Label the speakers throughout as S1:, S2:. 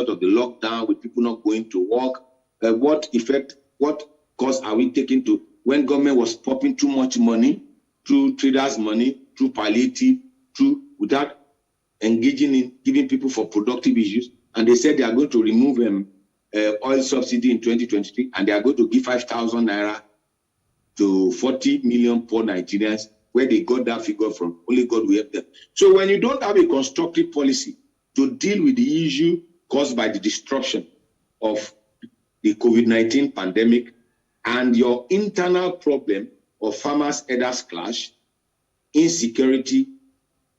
S1: of the lockdown, with people not going to work? What course are we taking to when government was popping too much money, through traders' money, through palliative, without engaging in giving people for productive issues? And they said they are going to remove oil subsidy in 2023, and they are going to give 5,000 naira to 40 million poor Nigerians. Where they got that figure from, only God will help them. So when you don't have a constructive policy to deal with the issue caused by the destruction of the COVID-19 pandemic and your internal problem of farmers-herders clash, insecurity,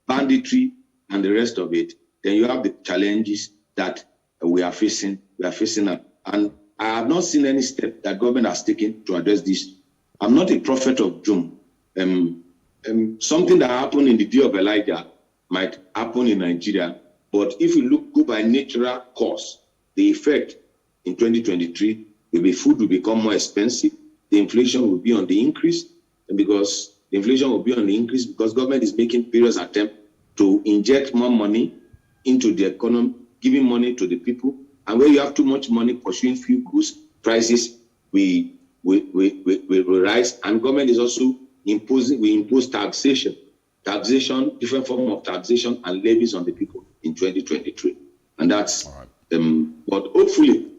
S1: banditry, and the rest of it, then you have the challenges that we are facing. And I have not seen any step that government has taken to address this. I'm not a prophet of doom. Something that happened in the day of Elijah might happen in Nigeria, but if you go by natural course, the effect in 2023 will be food will become more expensive, the inflation will be on the increase, and because the inflation will be on the increase because government is making various attempts to inject more money into the economy, giving money to the people, and where you have too much money pursuing few goods, prices will rise, and government is also impose taxation, different form of taxation and levies on the people in 2023. And that's, but hopefully,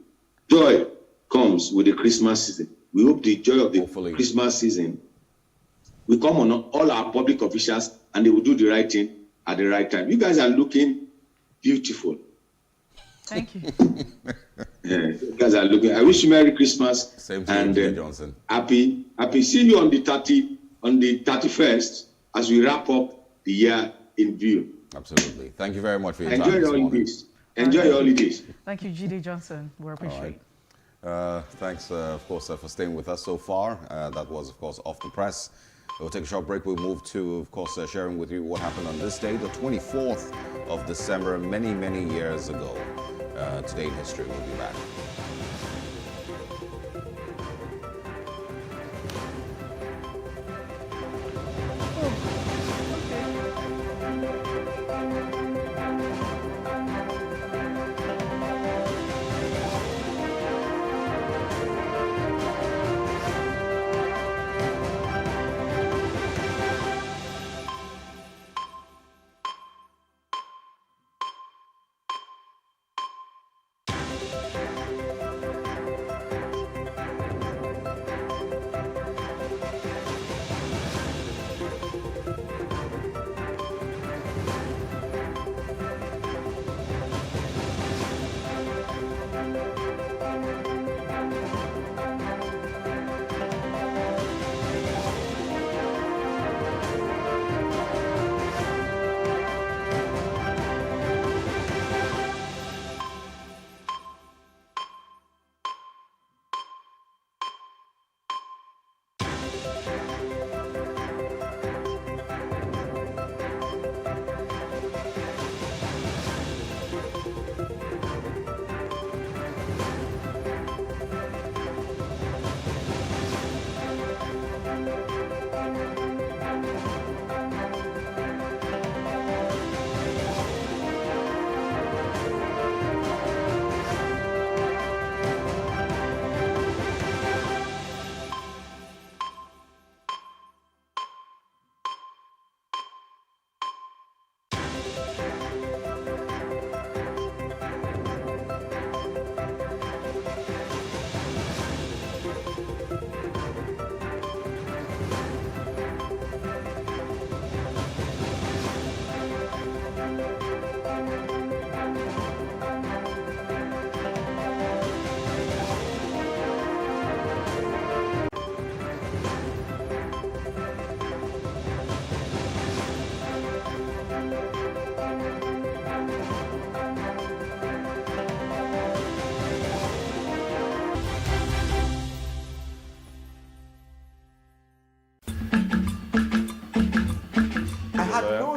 S1: joy comes with the Christmas season. We hope the joy of the Christmas season will come on all our public officials and they will do the right thing at the right time. You guys are looking beautiful.
S2: Thank you.
S1: Yeah, you guys are looking. I wish you Merry Christmas.
S3: Same to you, Johnson.
S1: Happy. See you on the 31st as we wrap up the year in view.
S3: Absolutely. Thank you very much for your
S1: time.
S3: Enjoy your
S1: holidays. Enjoy your holidays.
S2: Thank you, G.D. Johnson. We appreciate
S3: it. Thanks, of course, for staying with us so far. That was, of course, Off the Press. We'll take a short break. We'll move to, of course, sharing with you what happened on this day, the 24th of December, many, many years ago. Today in history. We'll be back.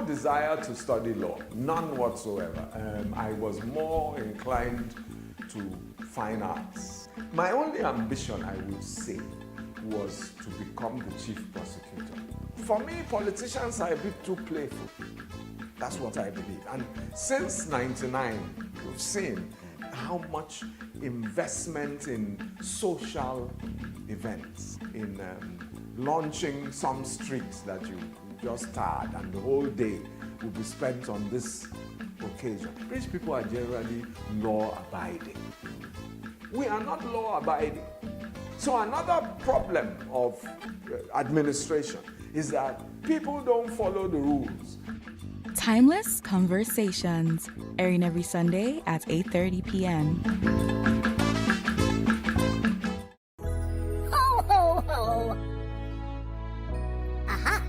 S4: Desire to study law, none whatsoever. I was more inclined to fine arts. My only ambition, I would say, was to become the chief prosecutor. For me, politicians are a bit too playful. That's what I believe. And since '99, we've seen how much investment in social events, in launching some streets that you just started, and the whole day will be spent on this occasion. Rich people are generally law-abiding. We are not law-abiding. So another problem of administration is that people don't follow the rules.
S5: Timeless Conversations, airing every Sunday at 8:30 p.m.
S6: Ho, ho, ho. Aha.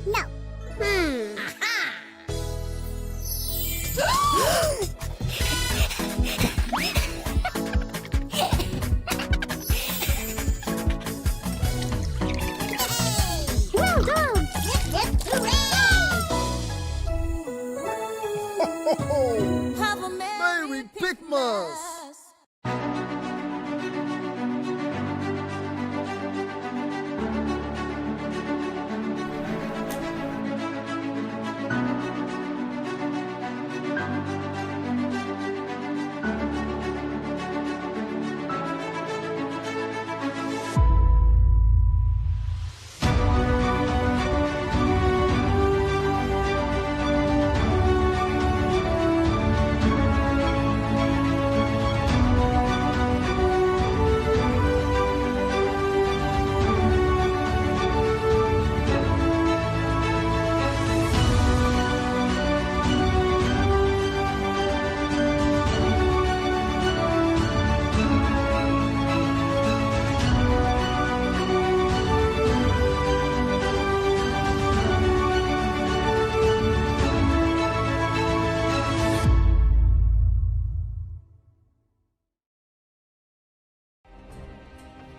S6: No. Aha. Well done. Hip, hip, hooray.
S7: Have a Merry Picmas!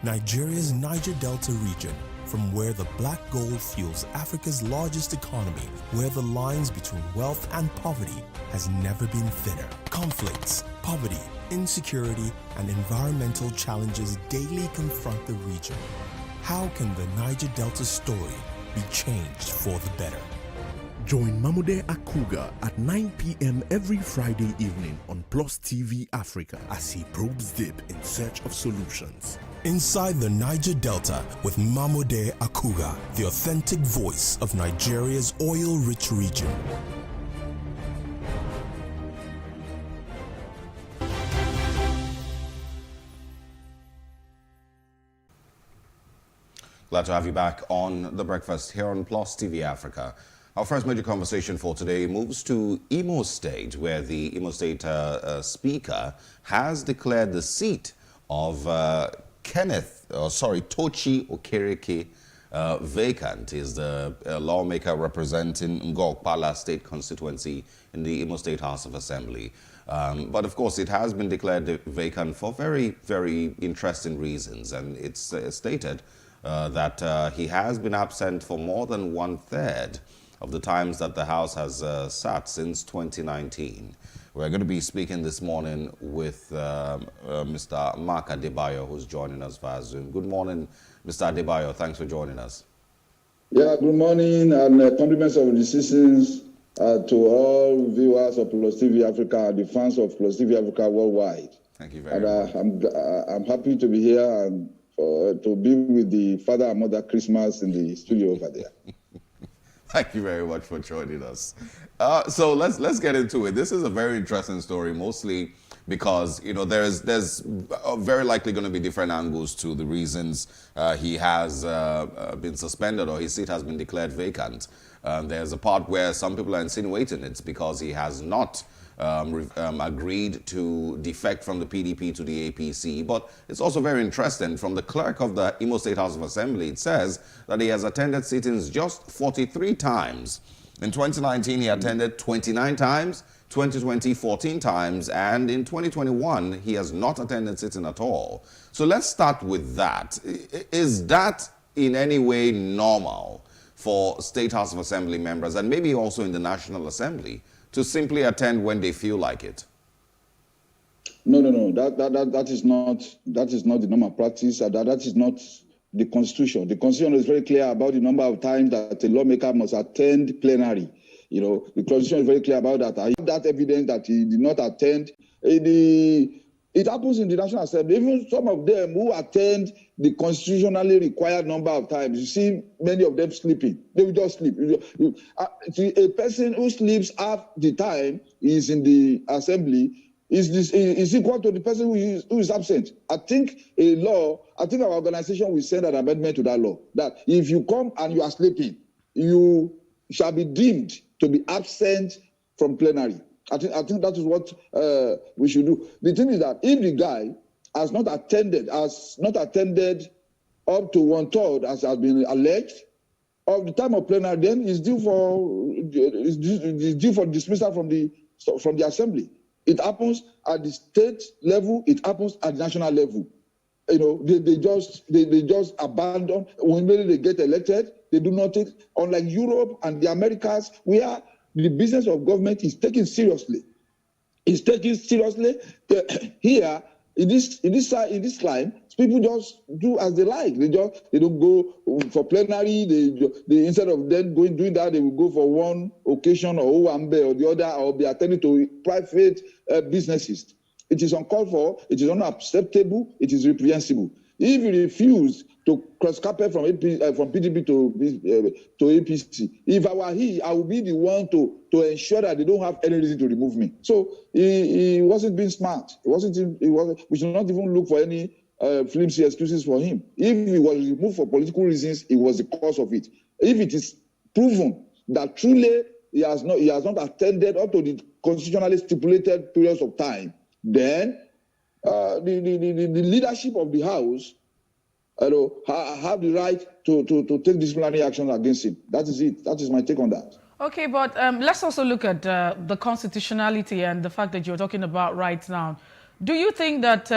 S8: Nigeria's Niger Delta region, from where the black gold fuels Africa's largest economy, where the lines between wealth and poverty has never been thinner. Conflicts, poverty, insecurity, and environmental challenges daily confront the region. How can the Niger Delta story be changed for the better?
S9: Join Mamude Akuga at 9 p.m. every Friday evening on PlusTvAfrica as he probes deep in search of solutions.
S8: Inside the Niger Delta with Mamude Akuga, the authentic voice of Nigeria's oil-rich region.
S3: Glad to have you back on The Breakfast here on PlusTvAfrica. Our first major conversation for today moves to Imo State, where the Imo State Speaker has declared the seat of Tochi Okereke vacant. Is the lawmaker representing Ngokpala State constituency in the Imo State House of Assembly. But of course, it has been declared vacant for very, very interesting reasons, and it's stated that he has been absent for more than 1/3 of the times that the House has sat since 2019. We're going to be speaking this morning with Mr. Mark Adebayo, who's joining us via Zoom. Good morning, Mr. Adebayo. Thanks for joining us.
S10: Yeah, good morning, and compliments of the citizens to all viewers of PlusTvAfrica and the fans of PlusTvAfrica worldwide.
S3: Thank you very much.
S10: I'm happy to be here and to be with the Father and Mother Christmas in the studio over there.
S3: Thank you very much for joining us. So let's get into it. This is a very interesting story, mostly because there's very likely going to be different angles to the reasons he has been suspended or his seat has been declared vacant. There's a part where some people are insinuating it's because he has not agreed to defect from the PDP to the APC. But it's also very interesting. From the clerk of the Imo State House of Assembly, it says that he has attended sittings just 43 times. In 2019, he attended 29 times, 2020, 14 times, and in 2021, he has not attended sitting at all. So let's start with that. Is that in any way normal for State House of Assembly members, and maybe also in the National Assembly, to simply attend when they feel like it?
S10: No. That is not the normal practice. That is not the Constitution. The Constitution is very clear about the number of times that a lawmaker must attend plenary You know, the Constitution is very clear about that. I have that evidence that he did not attend. It happens in the National Assembly. Even some of them who attend the constitutionally required number of times, you see many of them sleeping. They will just sleep. A person who sleeps half the time is in the assembly is equal to the person who is absent. I think our organization will send an amendment to that law that if you come and you are sleeping, you shall be deemed to be absent from plenary. I think that is what we should do. The thing is that if the guy has not attended up to 1/3 as has been alleged, of the time of plenary, then is due for dismissal from the assembly. It happens at the state level. It happens at the national level. You know, they just abandon when they get elected. They do nothing. Unlike Europe and the Americas, where the business of government is taken seriously. It's taken seriously. Here, in this line, people just do as they like. They don't go for plenary. They instead of them doing that, they will go for one occasion or Owambe or the other, or be attending to private businesses. It is uncalled for. It is unacceptable. It is reprehensible. If you refuse to cross carpet from PDP to APC, if I were he, I would be the one to ensure that they don't have any reason to remove me. So he wasn't being smart. We should not even look for any flimsy excuses for him. If he was removed for political reasons, it was the cause of it. If it is proven that truly he has not attended up to the constitutionally stipulated periods of time, then the leadership of the House have the right to take disciplinary action against him. That is it. That is my take on that.
S2: Okay, but let's also look at the constitutionality and the fact that you're talking about right now. Do you think that,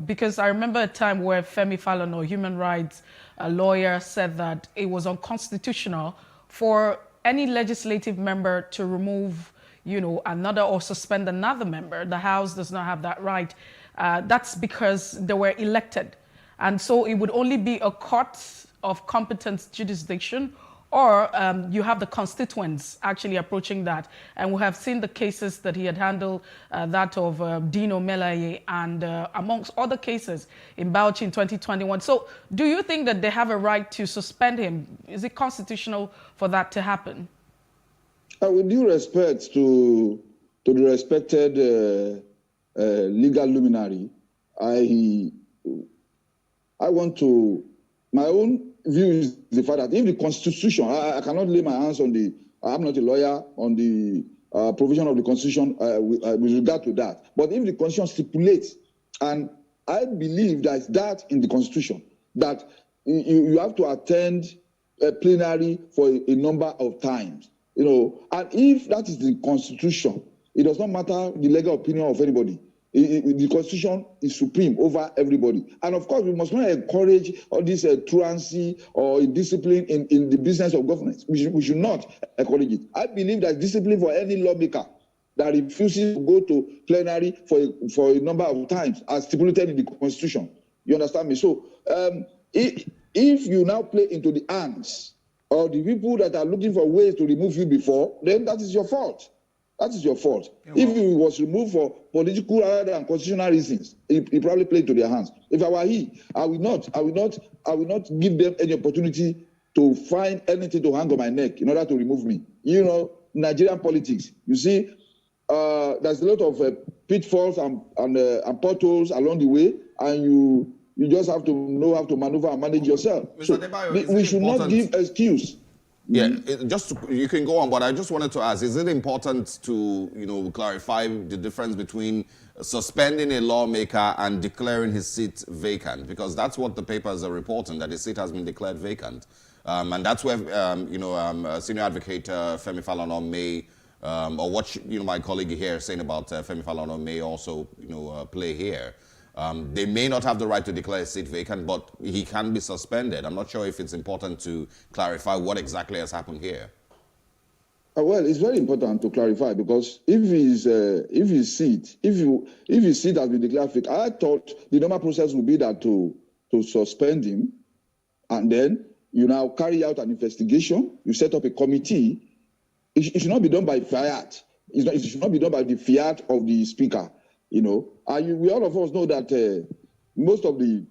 S2: because I remember a time where Femi Falana, a human rights lawyer, said that it was unconstitutional for any legislative member to remove another or suspend another member. The House does not have that right. That's because they were elected. And so it would only be a court of competent jurisdiction, or you have the constituents actually approaching that. And we have seen the cases that he had handled, that of Dino Melaye and amongst other cases in Bauchi in 2021. So do you think that they have a right to suspend him? Is it constitutional for that to happen?
S10: With due respect to the respected legal luminary, my own view is the fact that if the Constitution, I cannot lay my hands on I'm not a lawyer, on the provision of the Constitution with regard to that. But if the Constitution stipulates, and I believe that that in the Constitution, that you have to attend a plenary for a number of times, and if that is the Constitution, it does not matter the legal opinion of anybody. The Constitution is supreme over everybody. And of course, we must not encourage all this truancy or discipline in the business of governance. We should not encourage it. I believe that discipline for any lawmaker that refuses to go to plenary for a number of times as stipulated in the Constitution. You understand me? So if you now play into the hands of the people that are looking for ways to remove you before, then that is your fault. That is your fault. Yeah, well, if he was removed for political rather than constitutional reasons, he probably played to their hands. If I were he, I will not give them any opportunity to find anything to hang on my neck in order to remove me. Nigerian politics. You see, there's a lot of pitfalls and potholes along the way, and you just have to know how to maneuver and manage yourself. So we should not give excuse.
S3: Yeah, you can go on, but I just wanted to ask, is it important to, clarify the difference between suspending a lawmaker and declaring his seat vacant? Because that's what the papers are reporting, that his seat has been declared vacant. And that's where, Senior Advocate Femi Falana may, or what, my colleague here is saying about Femi Falana may also, play here. They may not have the right to declare a seat vacant, but he can be suspended. I'm not sure if it's important to clarify what exactly has happened here.
S10: Well, it's very important to clarify, because if his seat has been declared vacant, I thought the normal process would be that to suspend him, and then you now carry out an investigation. You set up a committee It should not be done by fiat. It should not be done by the fiat of the speaker. We all of us know that most of the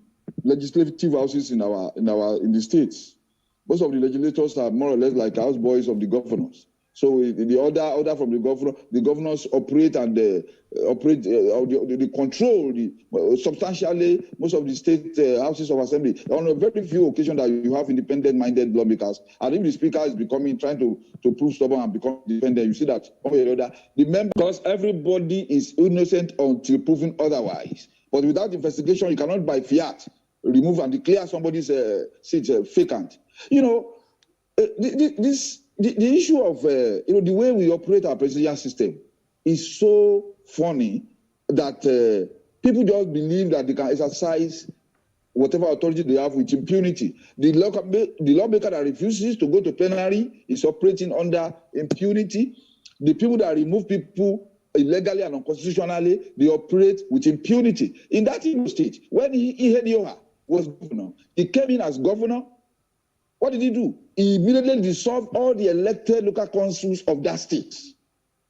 S10: legislative houses in the states, most of the legislators are more or less like houseboys of the governors. So the order from the governors operate and they control substantially most of the state houses of assembly. On a very few occasions that you have independent-minded lawmakers, and if the speaker is trying to prove stubborn and become independent, you see that one way or the other, because everybody is innocent until proven otherwise. But without investigation, you cannot by fiat remove and declare somebody's seat vacant. The issue of the way we operate our presidential system is so funny that people just believe that they can exercise whatever authority they have with impunity. The lawmaker that refuses to go to plenary is operating under impunity. The people that remove people illegally and unconstitutionally, they operate with impunity. In that state, when Ihedioha was governor, he came in as governor. What did he do? He immediately dissolved all the elected local councils of that state,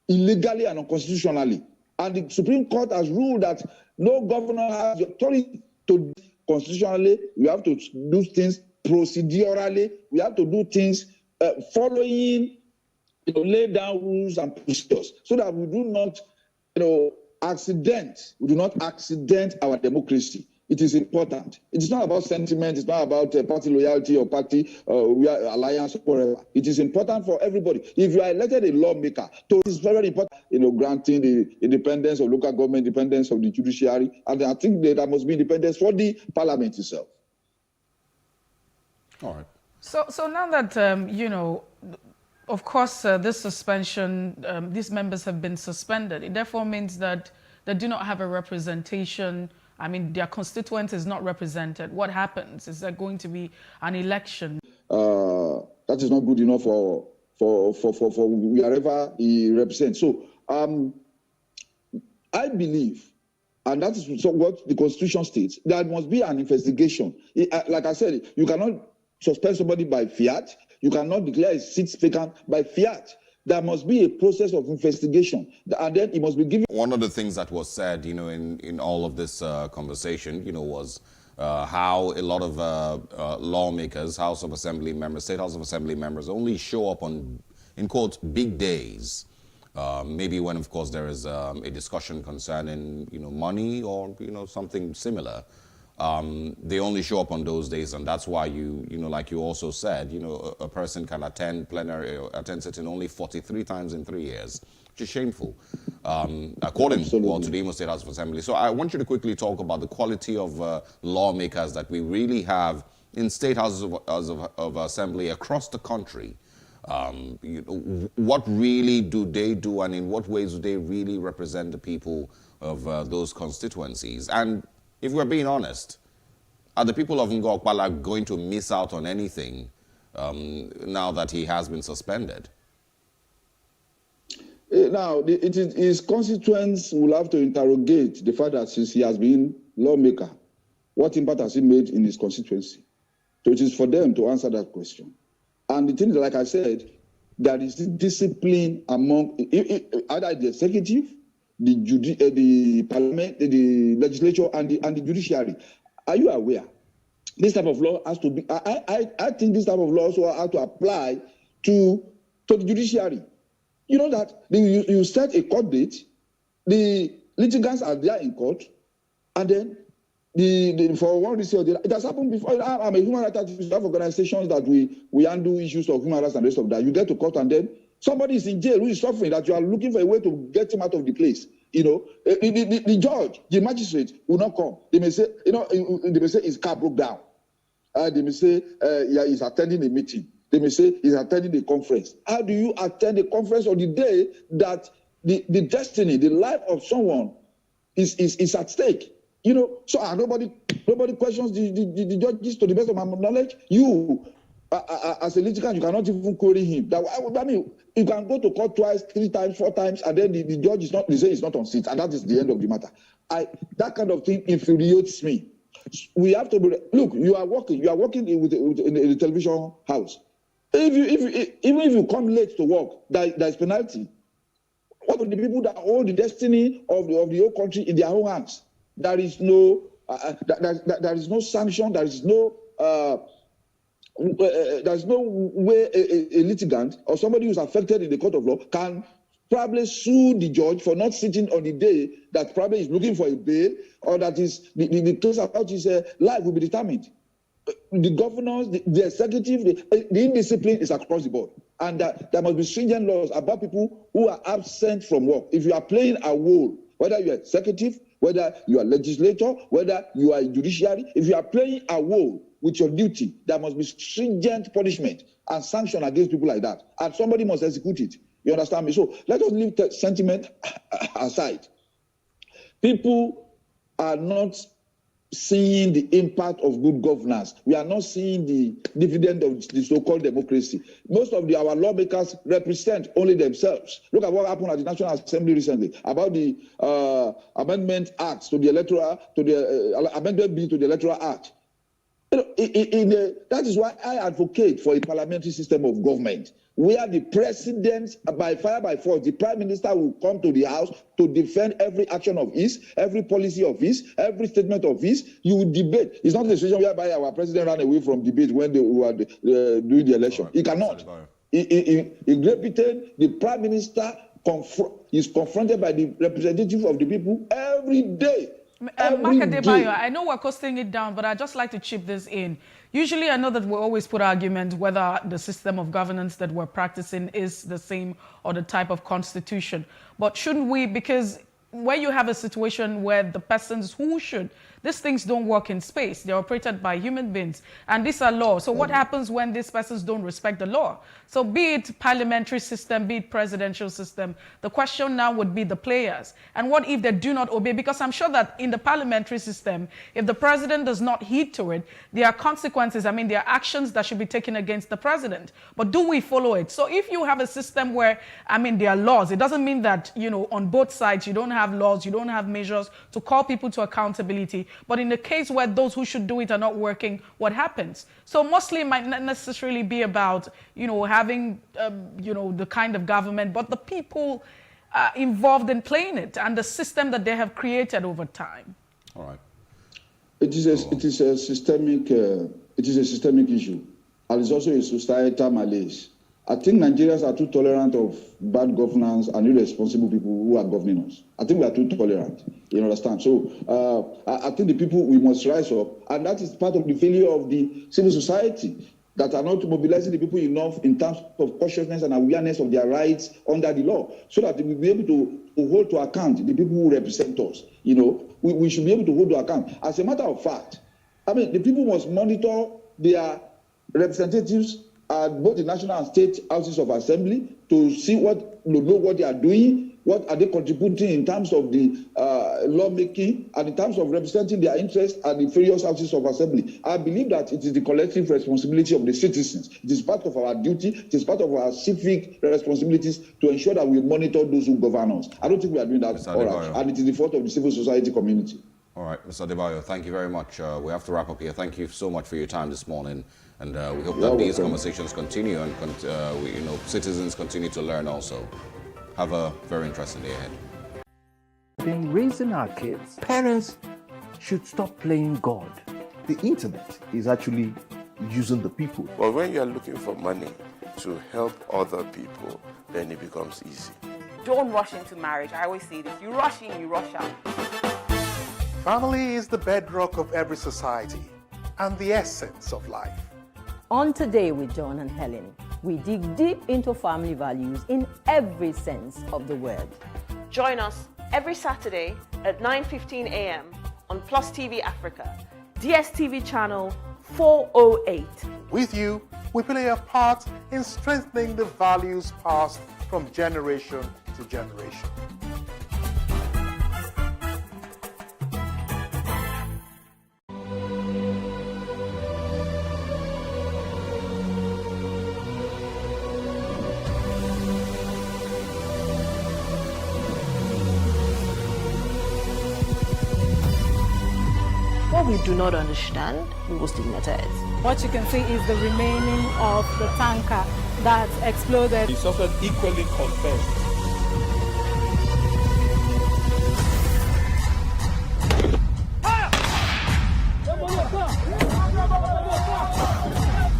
S10: illegally and unconstitutionally. And the Supreme Court has ruled that no governor has the authority to constitutionally. We have to do things procedurally. We have to do things following, lay down rules and procedures so that we do not, accident our democracy. It is important. It is not about sentiment. It's not about party loyalty or party alliance or whatever. It is important for everybody. If you are elected a lawmaker, it is very important, granting the independence of local government, independence of the judiciary, and I think that there must be independence for the parliament itself.
S3: All right.
S2: So now that, of course, this suspension, these members have been suspended. It therefore means that they do not have a representation. I mean, their constituent is not represented. What happens? Is there going to be an election?
S10: That is not good enough for wherever he represents. So I believe, and that is what the Constitution states, there must be an investigation. Like I said, you cannot suspend somebody by fiat. You cannot declare a seat vacant by fiat. There must be a process of investigation, and then it must be given.
S3: One of the things that was said, in all of this conversation, was how a lot of lawmakers, House of Assembly members, State House of Assembly members only show up on, in quote, big days. Maybe when, of course, there is a discussion concerning, money or, something similar. They only show up on those days, and that's why like you also said, a person can attend sitting only 43 times in 3 years, which is shameful, according to the Imo State House of Assembly. So I want you to quickly talk about the quality of lawmakers that we really have in State Houses of Assembly across the country. What really do they do, and in what ways do they really represent the people of those constituencies? And if we're being honest, are the people of Ngokpala going to miss out on anything now that he has been suspended?
S10: Now, his constituents will have to interrogate the fact that since he has been lawmaker, what impact has he made in his constituency? So it is for them to answer that question. And the thing is, like I said, there is discipline among either the executive, the parliament, the legislature, and the judiciary. Are you aware? This type of law has to be. I think this type of law also has to apply to the judiciary. You know that you set a court date, the litigants are there in court, and then for one reason or the other, it has happened before. I'm a human rights activist. We have organizations that we handle issues of human rights and the rest of that. You get to court and then somebody is in jail who is suffering, that you are looking for a way to get him out of the place. The judge, the magistrate will not come. They may say, his car broke down. They may say, he's attending a meeting. They may say he's attending a conference. How do you attend a conference on the day that the destiny, the life of someone is at stake? So nobody questions the judges, to the best of my knowledge. You, as a litigant, you cannot even query him. You can go to court twice, 3 times, 4 times, and then the judge is not, they say he's not on seat, and that is the end of the matter. That kind of thing infuriates me. We have to look. You are working in the television house. Even if you come late to work, there's penalty. What of the people that hold the destiny of the whole country in their own hands? There is no there is no sanction. There is no way a litigant or somebody who's affected in the court of law can probably sue the judge for not sitting on the day that probably is looking for a bail, or that is the case about his life will be determined. The governors, the executive, the indiscipline is across the board. And there must be stringent laws about people who are absent from work. If you are playing a role, whether you are executive, whether you are legislator, whether you are judiciary, if you are playing a role with your duty, there must be stringent punishment and sanction against people like that. And somebody must execute it. You understand me? So let us leave the sentiment aside. People are not seeing the impact of good governance. We are not seeing the dividend of the so-called democracy. Most of our lawmakers represent only themselves. Look at what happened at the National Assembly recently about the amendment acts to the amendment bill to the Electoral Act. That is why I advocate for a parliamentary system of government, where the president, by fire by force, the prime minister will come to the house to defend every action of his, every policy of his, every statement of his. You will debate. It's not a situation whereby our president ran away from debate when they were doing the election. He cannot. In Great Britain, the prime minister is confronted by the representative of the people every day.
S2: Adebayo, I know we're costing it down, but I'd just like to chip this in. Usually, I know that we always put argument whether the system of governance that we're practicing is the same or the type of constitution. But shouldn't we, because when you have a situation where the persons who should, these things don't work in space. They're operated by human beings, and these are laws. So what happens when these persons don't respect the law? So be it parliamentary system, be it presidential system, the question now would be the players. And what if they do not obey? Because I'm sure that in the parliamentary system, if the president does not heed to it, there are consequences. I mean, there are actions that should be taken against the president. But do we follow it? So if you have a system where, I mean, there are laws, it doesn't mean that, you know, on both sides, you don't have laws, you don't have measures to call people to accountability. But in the case where those who should do it are not working, what happens? So mostly it might not necessarily be about, you know, having, you know, the kind of government, but the people involved in playing it and the system that they have created over time.
S3: All right.
S10: It is a systemic issue, and it's also a societal malaise. I think Nigerians are too tolerant of bad governance and irresponsible people who are governing us. I think we are too tolerant. You understand? So I think the people, we must rise up, and that is part of the failure of the civil society, that are not mobilizing the people enough in terms of consciousness and awareness of their rights under the law, so that we will be able to hold to account the people who represent us. You know, we should be able to hold to account. As a matter of fact, I mean, the people must monitor their representatives at both the national and state houses of assembly to see know what they are doing, what are they contributing in terms of the lawmaking and in terms of representing their interests at the various houses of assembly. I believe that it is the collective responsibility of the citizens. It is part of our duty, it is part of our civic responsibilities to ensure that we monitor those who govern us. I don't think we are doing that all right, and it is the fault of the civil society community.
S3: All right, Mr. Adebayo, thank you very much. We have to wrap up here. Thank you so much for your time this morning. And we hope that these conversations continue and you know, citizens continue to learn also. Have a very interesting day ahead.
S11: In raising our kids, parents should stop playing God.
S9: The internet is actually using the people.
S12: But when you are looking for money to help other people, then it becomes easy.
S13: Don't rush into marriage. I always say this. You rush in, you rush out.
S14: Family is the bedrock of every society and the essence of life.
S15: On Today with John and Helen, we dig deep into family values in every sense of the word.
S16: Join us every Saturday at 9:15 a.m. on PlusTvAfrica, DSTV channel 408.
S14: With you, we play a part in strengthening the values passed from generation to generation.
S16: What we do not understand, we will stigmatize.
S17: What you can see is the remaining of the tanker that exploded.
S18: He suffered equally confessed.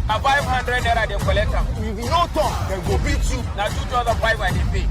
S19: A 500 naira they collect am. If you no talk, they go beat you. Now 2,500 they pay.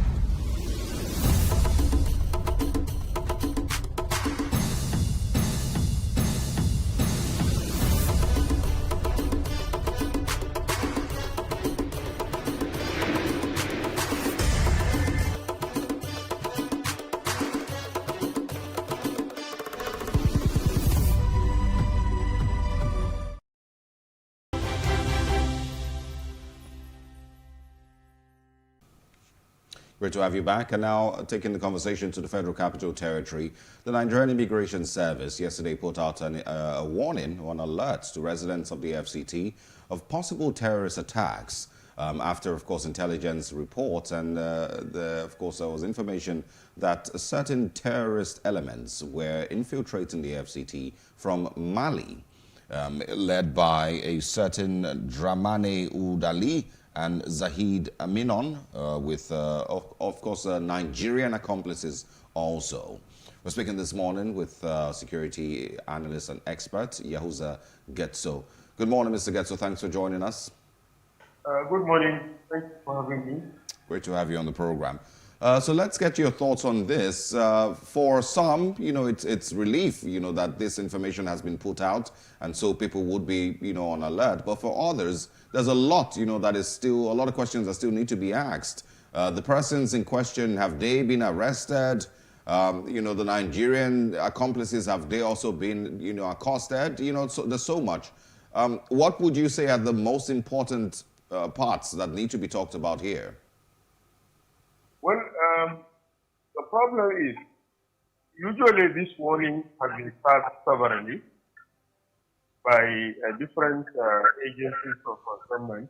S3: Great to have you back. And now, taking the conversation to the Federal Capital Territory, the Nigerian Immigration Service yesterday put out a warning or an alert to residents of the FCT of possible terrorist attacks after, of course, intelligence reports. And, of course, there was information that certain terrorist elements were infiltrating the FCT from Mali, led by a certain Dramane Udali and Zahid Aminon, with, of course, Nigerian accomplices also. We're speaking this morning with security analyst and expert, Yahuza Getso. Good morning, Mr. Getso. Thanks for joining us.
S20: Good morning. Thanks for having me.
S3: Great to have you on the program. So let's get your thoughts on this. For some, it's relief, that this information has been put out, and so people would be, on alert. But for others, there's a lot, that is still, a lot of questions that still need to be asked. The persons in question, have they been arrested? The Nigerian accomplices, have they also been, accosted? So there's so much. What would you say are the most important parts that need to be talked about here?
S20: Well, the problem is, usually this warning has been passed severally by different agencies of government,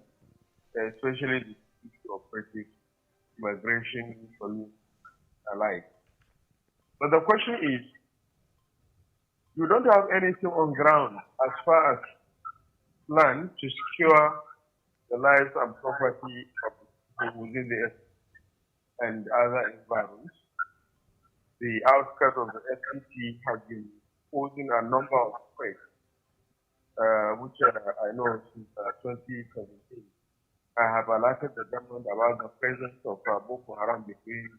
S20: especially the security operatives, immigration, police, alike. But the question is, you don't have anything on ground as far as plan to secure the lives and property of people within the and other environments. The outskirts of the FCT have been posing a number of threats, which I know since 2017. I have alerted the government about the presence of Boko Haram between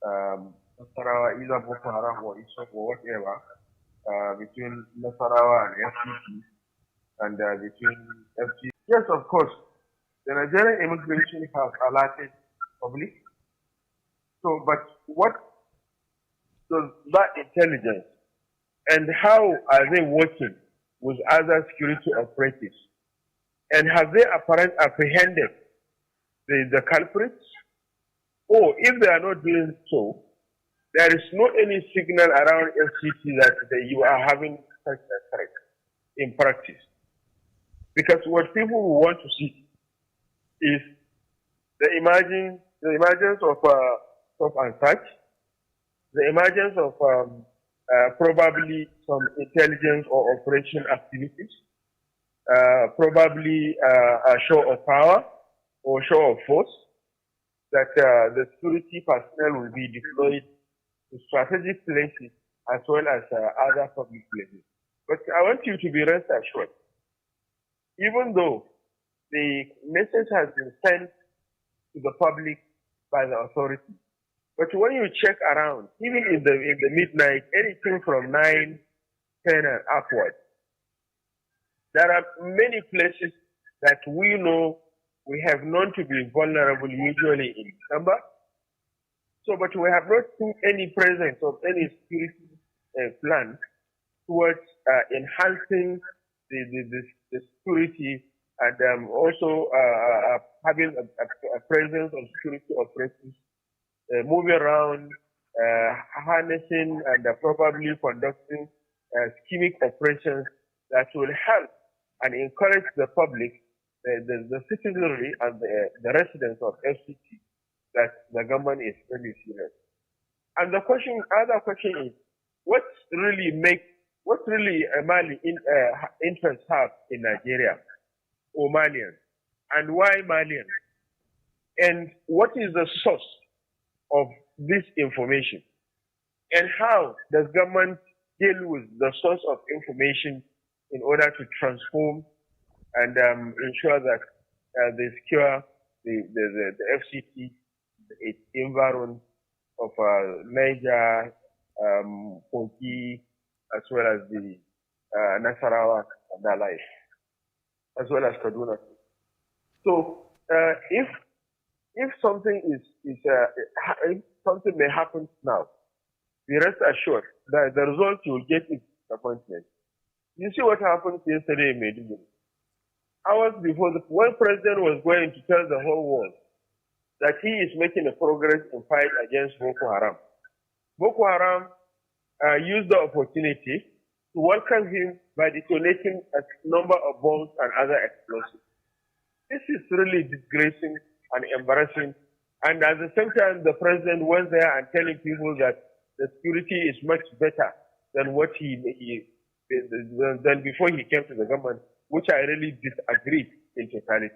S20: Nasarawa, either Boko Haram or Isop or whatever, between Nasarawa and FCT, and between FCT. Yes, of course, the Nigerian immigration has alerted public. So, but what does that intelligence and how are they working with other security operatives? And have they apprehended the culprits? Or if they are not doing so, there is no any signal around FCT that you are having such a threat in practice. Because what people will want to see is the emergence of and such, the emergence of probably some intelligence or operation activities, probably a show of power or show of force, that the security personnel will be deployed to strategic places as well as other public places. But I want you to be rest assured, even though the message has been sent to the public by the authorities, but when you check around, even in the midnight, anything from 9, 10 and upward, there are many places that we know we have known to be vulnerable, usually in December. So, but we have not seen any presence of any security plan towards enhancing the security and also having a presence of security operatives moving around, harnessing and probably conducting schemic operations that will help and encourage the public, the citizenry and the residents of FCT that the government is really serious. And the other question is, what what really Mali interests have in Nigeria, or Malians, and why Malians, and what is the source of this information, and how does government deal with the source of information in order to transform and ensure that they secure the FCT, its environment of Niger, Kogi, as well as the Nasarawa and their life, as well as Kaduna. So if something if something may happen now, be rest assured that the result you will get is disappointment. You see what happened yesterday in Maiduguri. Hours before, when president was going to tell the whole world that he is making a progress in fight against Boko Haram, Boko Haram used the opportunity to welcome him by detonating a number of bombs and other explosives. This is really disgracing and embarrassing. And at the same time, the president went there and telling people that the security is much better than what than before he came to the government, which I really disagree in totality.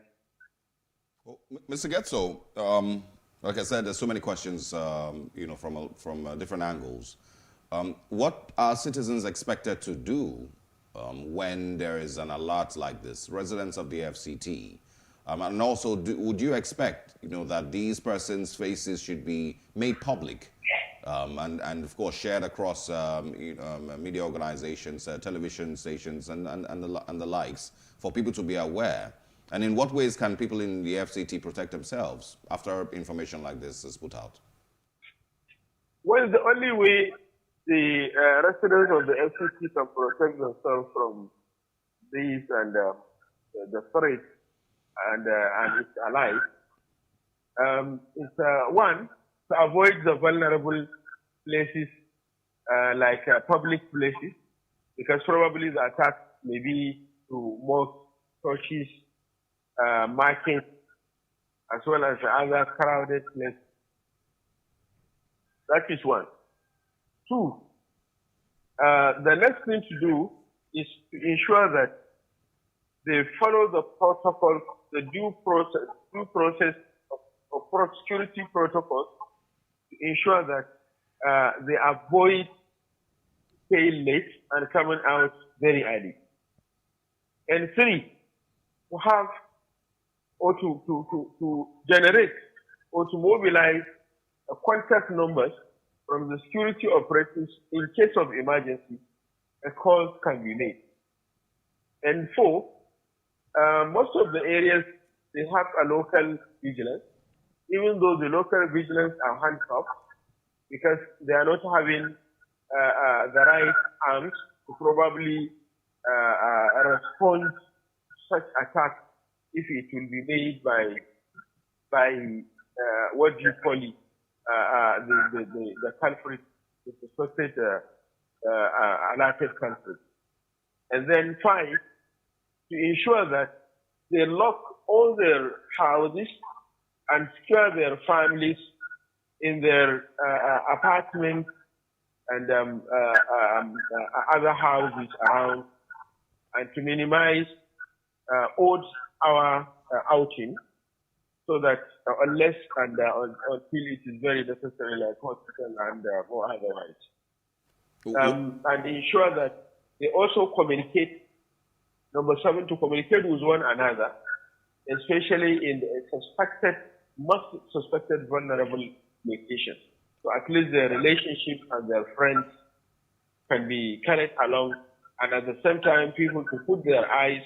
S3: Well, Mr. Getso, like I said, there's so many questions, from different angles. What are citizens expected to do when there is an alert like this? Residents of the FCT, and also, would you expect, that these persons' faces should be made public, and of course shared across, media organizations, television stations, and the likes, for people to be aware? And in what ways can people in the FCT protect themselves after information like this is put out?
S20: Well, the only way the residents of the FCT can protect themselves from these and the threat and its allies is one, to avoid the vulnerable places like public places, because probably the attack may be to mosques, churches, markets, as well as other crowded places. That is one. Two, the next thing to do is to ensure that they follow the protocol, the due process of security protocols, to ensure that they avoid staying late and coming out very early. And three, to have or to generate or to mobilize contact numbers from the security operators in case of emergency. A call can be made. And four, most of the areas, they have a local vigilance, even though the local vigilance are handcuffed because they are not having the right arms to probably respond to such attack if it will be made by what do you call it, the culprit, the suspected alerted culprit. And then five, to ensure that they lock all their houses and secure their families in their apartments and other houses around, and to minimize odd hour outing, so that unless and until it is very necessary, like hospital and or otherwise, and ensure that they also communicate. Number seven, to communicate with one another, especially in the most suspected vulnerable locations. So at least their relationship and their friends can be carried along, and at the same time, people to put their eyes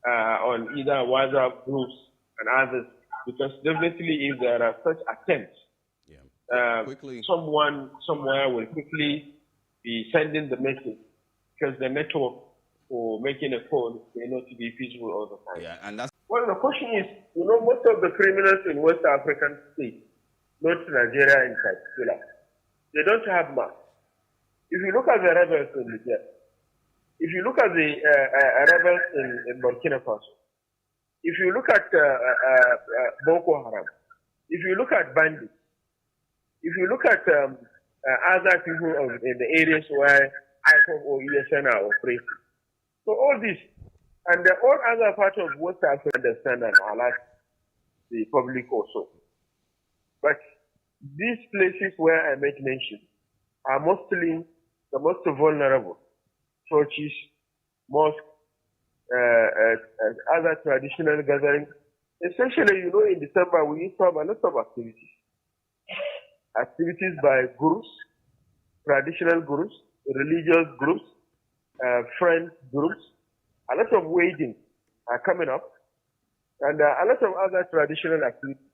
S20: on either WhatsApp groups and others, because definitely if there are such attempts, someone somewhere will quickly be sending the message, because the network for making a call may not be peaceful all the time.
S3: Yeah, and that's...
S20: Well, the question is, most of the criminals in West African states, not Nigeria in particular, they don't have masks. If you look at the rebels in Niger, if you look at the rebels in Burkina Faso, if you look at Boko Haram, if you look at bandits, if you look at other people in the areas where IPOB or ESN are operating. So all this, and all other parts of West Africa understand and alert the public also. But these places where I made mention are mostly the most vulnerable. Churches, mosques, other traditional gatherings. Especially, in December, we used to have a lot of activities. Activities by groups, traditional groups, religious groups, friend groups. A lot of weddings are coming up, and a lot of other traditional activities.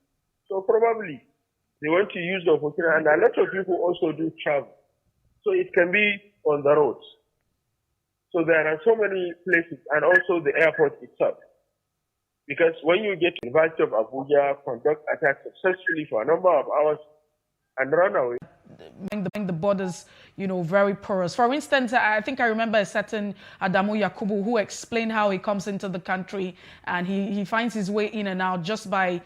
S20: So probably they want to use the opportunity, and a lot of people also do travel. So it can be on the roads. So there are so many places, and also the airport itself. Because when you get to the University of Abuja, conduct attacks successfully for a number of hours and run away.
S2: Make the borders, very porous. For instance, I think I remember a certain Adamu Yakubu who explained how he comes into the country and he finds his way in and out just by,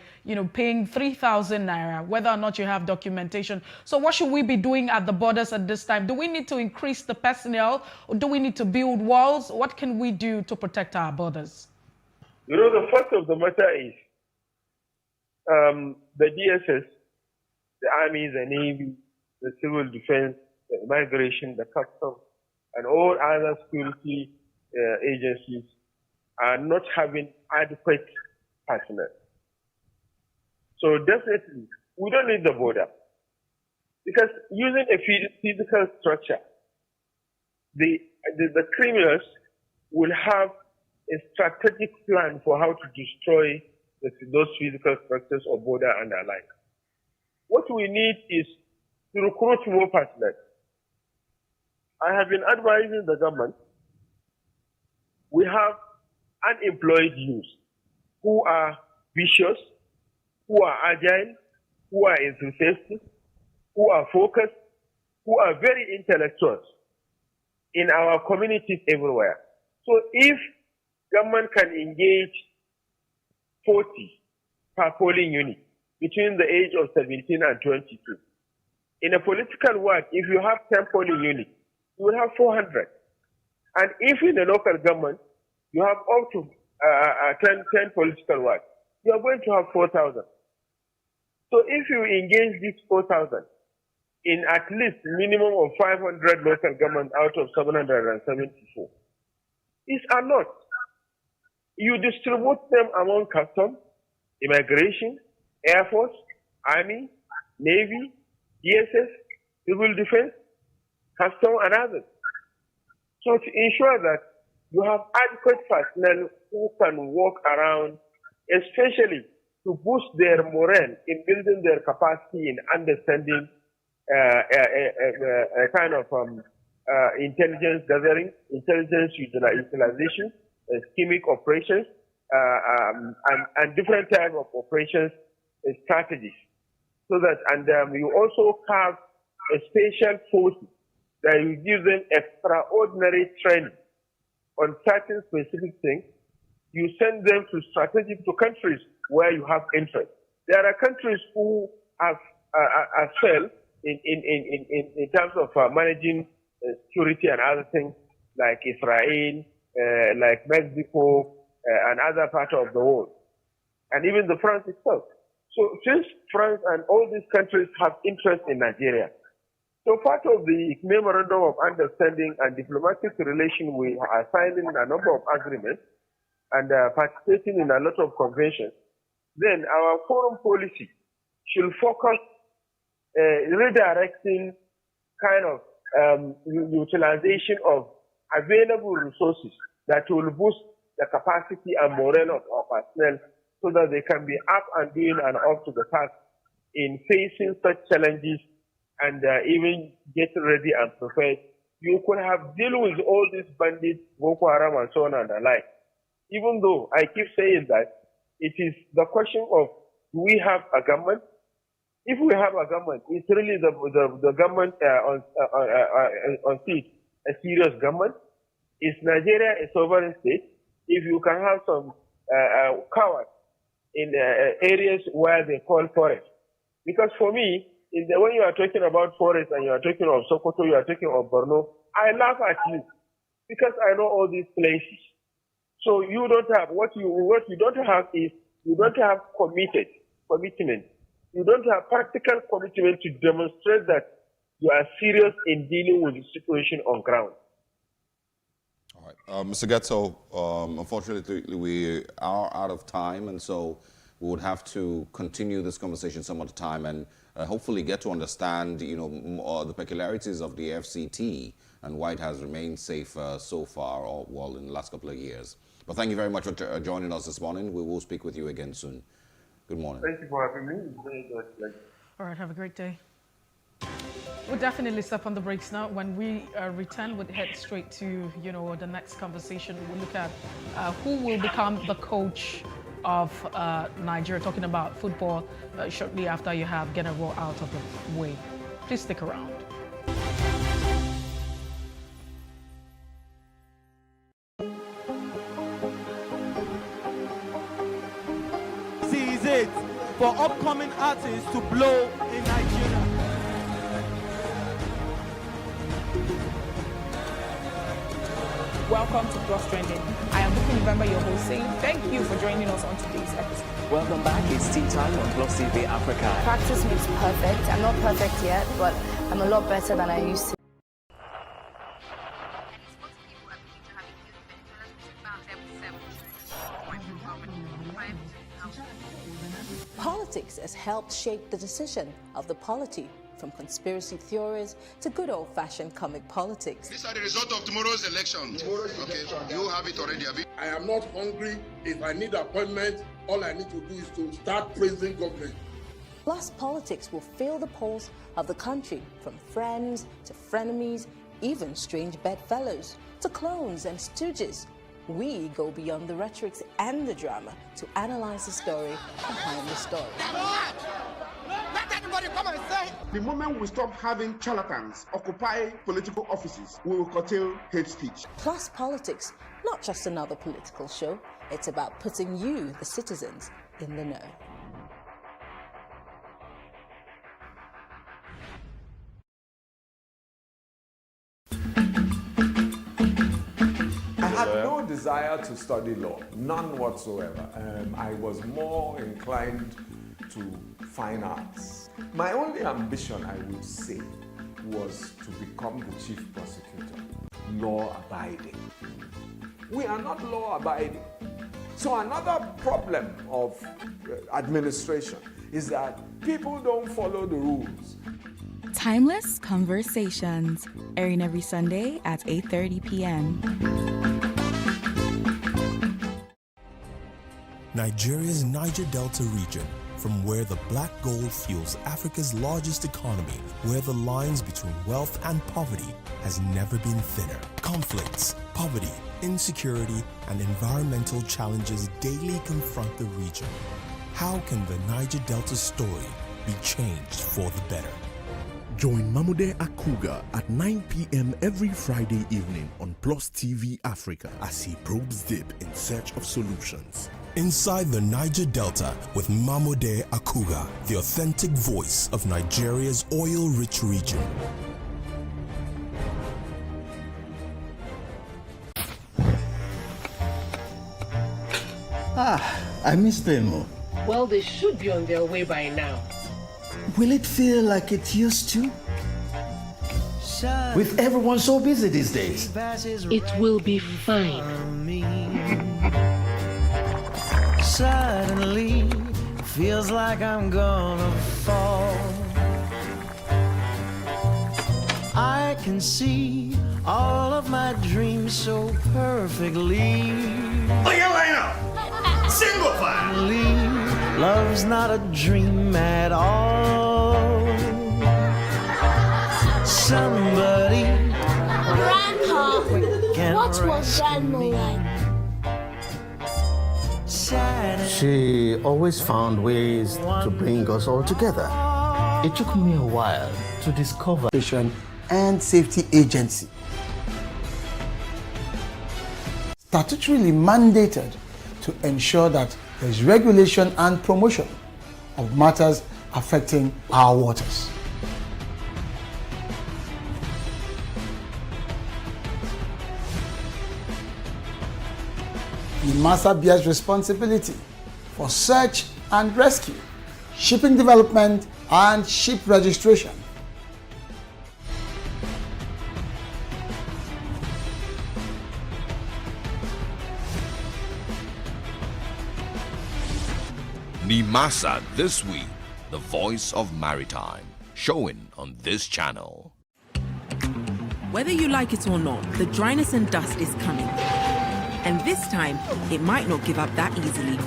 S2: paying 3,000 naira, whether or not you have documentation. So what should we be doing at the borders at this time? Do we need to increase the personnel, or do we need to build walls? What can we do to protect our borders?
S20: The fact of the matter is the DSS, the Army, the Navy, the Civil Defense, the Immigration, the Customs, and all other security agencies are not having adequate personnel. So definitely, we don't need the border. Because using a physical structure, the criminals will have a strategic plan for how to destroy those physical structures of border and the like. What we need is to recruit more personnel. I have been advising the government. We have unemployed youth who are vicious, who are agile, who are enthusiastic, who are focused, who are very intellectuals in our communities everywhere. So if government can engage 40 per polling unit between the age of 17 and 22. In a political work, if you have 10 polling units, you will have 400. And if in the local government, you have up to 10 political work, you are going to have 4,000. So if you engage these 4,000 in at least minimum of 500 local government out of 774, it's a lot. You distribute them among customs, immigration, Air Force, Army, Navy, DSS, Civil Defense, Customs, and others. So to ensure that you have adequate personnel who can walk around, especially to boost their morale in building their capacity in understanding a kind of intelligence gathering, intelligence utilization, schemic operations, and different types of operations strategies. So that, and you also have a special force that you give them extraordinary training on certain specific things. You send them to strategic to countries where you have interest. There are countries who have as well in terms of managing security and other things, like Israel, like Mexico, and other parts of the world, and even the France itself. So since France and all these countries have interest in Nigeria, so part of the memorandum of understanding and diplomatic relation, we are signing a number of agreements and participating in a lot of conventions. Then our foreign policy should focus redirecting kind of utilization of available resources that will boost the capacity and morale of our personnel so that they can be up and doing and up to the task in facing such challenges and even get ready and prepared. You could have dealt with all these bandits, Boko Haram and so on and the like. Even though I keep saying that it is the question of, do we have a government? If we have a government, it's really the government on seat, a serious government. Is Nigeria a sovereign state? If you can have some cowards in areas where they call forest. Because for me, when you are talking about forest and you are talking of Sokoto, you are talking of Borno, I laugh at you because I know all these places. So you don't have what you don't have is you don't have commitment. You don't have practical commitment to demonstrate that you are serious in dealing with the situation on ground.
S3: All right, Mr. Getso, unfortunately we are out of time, and so we would have to continue this conversation some other time and hopefully get to understand, the peculiarities of the FCT and why it has remained safe so far, in the last couple of years. But thank you very much for joining us this morning. We will speak with you again soon. Good morning.
S20: Thank you for having me. It's very good.
S2: All right, have a great day. We'll definitely stop on the breaks now. When we return, we'll head straight to, the next conversation. We'll look at who will become the coach of Nigeria, talking about football shortly after you have General out of the way. Please stick around.
S18: This is it for upcoming artists to blow in Nigeria.
S13: Welcome to Plus Trending. I am Buki November, your host, saying thank you for joining us on today's episode.
S21: Welcome back. It's tea time on PlusTvAfrica.
S22: Practice makes perfect. I'm not perfect yet, but I'm a lot better than I used to.
S15: Politics has helped shape the decision of the polity, from conspiracy theories to good old-fashioned comic politics.
S23: These are the result of tomorrow's election. You have it already, Abi.
S7: I am not hungry. If I need appointment, all I need to do is to start praising government.
S15: Plus, politics will fill the polls of the country, from friends to frenemies, even strange bedfellows, to clones and stooges. We go beyond the rhetorics and the drama to analyze the story behind the story.
S7: Let everybody come and say. The moment we stop having charlatans occupy political offices, we will curtail hate speech.
S15: Plus Politics, not just another political show. It's about putting you, the citizens, in the know.
S4: I had no desire to study law, none whatsoever. I was more inclined to fine arts. My only ambition, I would say, was to become the chief prosecutor, law-abiding. We are not law-abiding. So another problem of administration is that people don't follow the rules.
S5: Timeless Conversations, airing every Sunday at 8:30 p.m.
S8: Nigeria's Niger Delta region, from where the black gold fuels Africa's largest economy, where the lines between wealth and poverty has never been thinner. Conflicts, poverty, insecurity, and environmental challenges daily confront the region. How can the Niger Delta story be changed for the better?
S9: Join Mamude Akuga at 9 p.m. every Friday evening on PlusTvAfrica as he probes deep in search of solutions.
S8: Inside the Niger Delta with Mamude Akuga, the authentic voice of Nigeria's oil-rich region.
S24: I miss them.
S25: Well, they should be on their way by now.
S24: Will it feel like it used to? With everyone so busy these days.
S25: It will be fine.
S26: Suddenly, feels like I'm gonna fall. I can see all of my dreams so perfectly.
S24: Oh, yeah, line up! Single file!
S26: Love's not a dream at all. Somebody.
S6: Grandpa, what was Grandma like?
S24: She always found ways to bring us all together. It took me a while to discover Patient and Safety Agency, statutorily mandated to ensure that there's regulation and promotion of matters affecting our waters.
S1: NIMASA bears responsibility for search and rescue, shipping development, and ship registration.
S10: NIMASA This Week, the voice of maritime, showing on this channel.
S11: Whether you like it or not, the dryness and dust is coming. And this time, it might not give up that easily.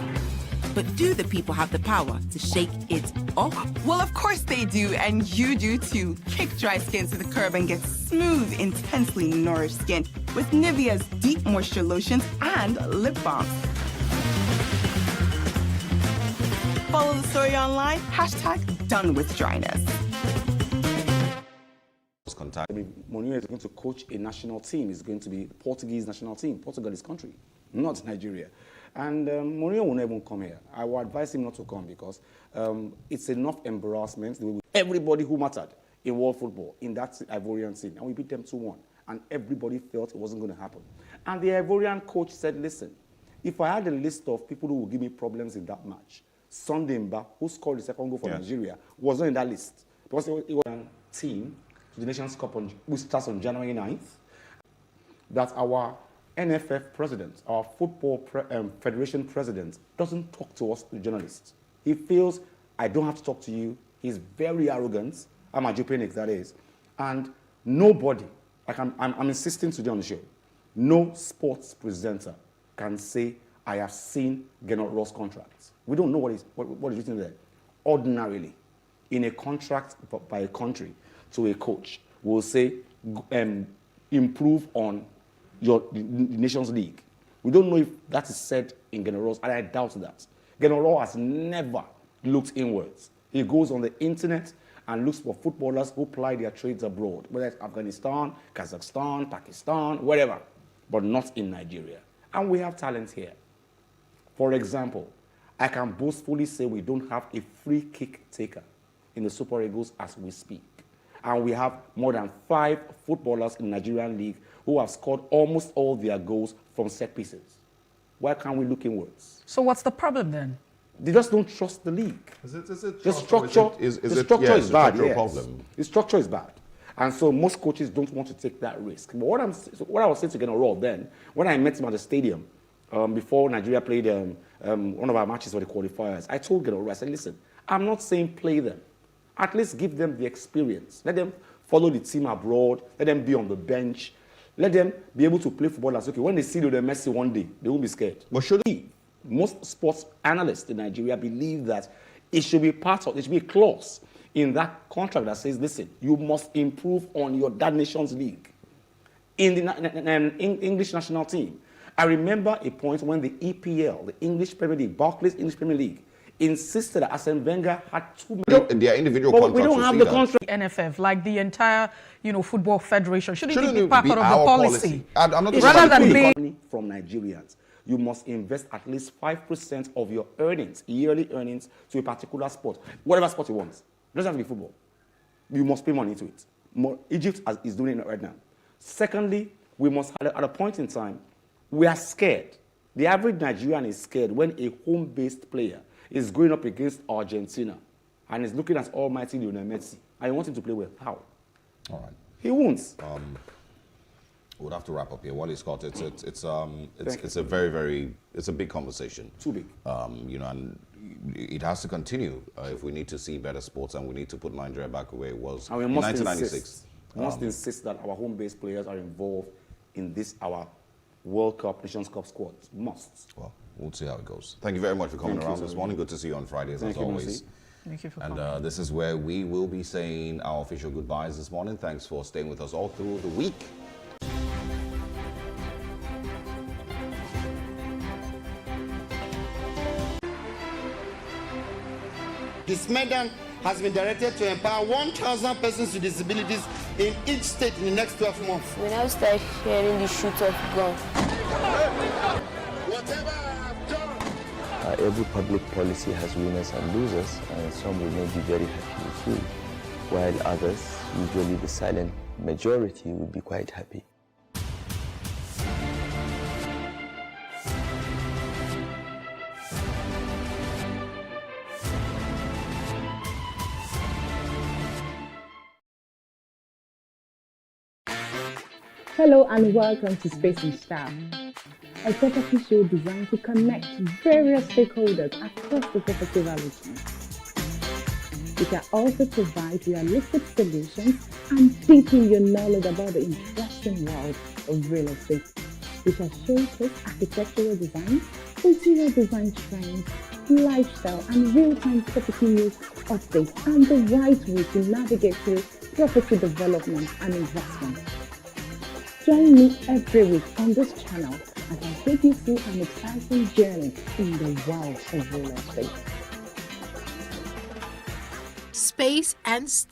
S11: But do the people have the power to shake it off?
S12: Well, of course they do, and you do too. Kick dry skin to the curb and get smooth, intensely nourished skin with Nivea's deep moisture lotions and lip balms. Follow the story online, #DoneWithDryness.
S14: Mourinho is going to coach a national team. It's going to be the Portuguese national team. Portugal is country, not Nigeria. And Mourinho will never come here. I would advise him not to come because it's enough embarrassment. Everybody who mattered in world football in that Ivorian team, and we beat them 2-1. And everybody felt it wasn't going to happen. And the Ivorian coach said, listen, if I had a list of people who would give me problems in that match, Sunday Mba, who scored the second goal for Nigeria, was not in that list. Because it was a team to the Nations Cup, which starts on January 9th, that our NFF president, our Football Federation president, doesn't talk to us, the journalists. He feels, I don't have to talk to you. He's very arrogant. I'm a Japanese, that is. And nobody, like I'm insisting today on the show, no sports presenter can say, I have seen Gernot Rohr's contract. We don't know what is written there. Ordinarily, in a contract by a country to a coach, will say, improve on the Nations League. We don't know if that is said in Gernot Rohr's, and I doubt that. Gernot Rohr has never looked inwards. He goes on the internet and looks for footballers who ply their trades abroad, whether it's Afghanistan, Kazakhstan, Pakistan, wherever, but not in Nigeria. And we have talent here. For example, I can boastfully say we don't have a free kick taker in the Super Eagles as we speak. And we have more than 5 footballers in the Nigerian league who have scored almost all their goals from set pieces. Why can't we look inwards?
S2: So what's the problem then?
S14: They just don't trust the league. The structure is bad. Problem? The structure is bad. And so most coaches don't want to take that risk. But what I was saying to Gernot Rohr then, when I met him at the stadium, before Nigeria played one of our matches for the qualifiers, I told Gernot Rohr, I said, listen, I'm not saying play them. At least give them the experience. Let them follow the team abroad. Let them be on the bench. Let them be able to play football. As okay, when they see Lionel Messi one day, they won't be scared. But most sports analysts in Nigeria believe that it should be there should be a clause in that contract that says, listen, you must improve on that nation's league. In the English national team, I remember a point when the EPL, the English Premier League, Barclays English Premier League, insisted that Arsene Wenger had too many.
S3: Their individual contracts.
S14: We don't have the contract.
S2: NFF, like the entire, football federation, shouldn't it be part of the policy?
S14: I'm not rather than being from Nigerians, you must invest at least 5% of your earnings, yearly earnings, to a particular sport, whatever sport you want. It doesn't have to be football. You must pay money to it. Egypt is doing it right now. Secondly, we must, at a point in time, we are scared. The average Nigerian is scared when a home-based player is going up against Argentina and is looking at almighty Lionel Messi. I want him to play well. How?
S3: All right.
S14: He won't.
S3: We'll have to wrap up here. Wally Scott, it's a very it's a big conversation.
S14: Too big.
S3: And it has to continue if we need to see better sports, and we need to put Nigeria back where it was in 1996.
S14: We must insist that our home-based players are involved in our World Cup, Nations Cup squad. Must.
S3: Well, we'll see how it goes. Thank you very much for coming around this morning. Good to see you on Fridays, as always.
S2: Thank you for coming.
S3: And this is where we will be saying our official goodbyes this morning. Thanks for staying with us all through the week.
S16: This Medan has been directed to empower 1,000 persons with disabilities in each state in the next 12 months.
S22: When I start hearing the shoot of gun.
S27: Every public policy has winners and losers, and some will not be very happy with you, while others, usually the silent majority, will be quite happy.
S13: Hello and welcome to Space and Style, a property show designed to connect various stakeholders across the property value chain. We can also provide realistic solutions and deepen your knowledge about the interesting world of real estate. We shall showcase architectural design, interior design trends, lifestyle and real-time property news updates, and the right way to navigate through property development and investment. Join me every week on this channel as I take you through an exciting journey in the world of real estate.
S25: Space and Style.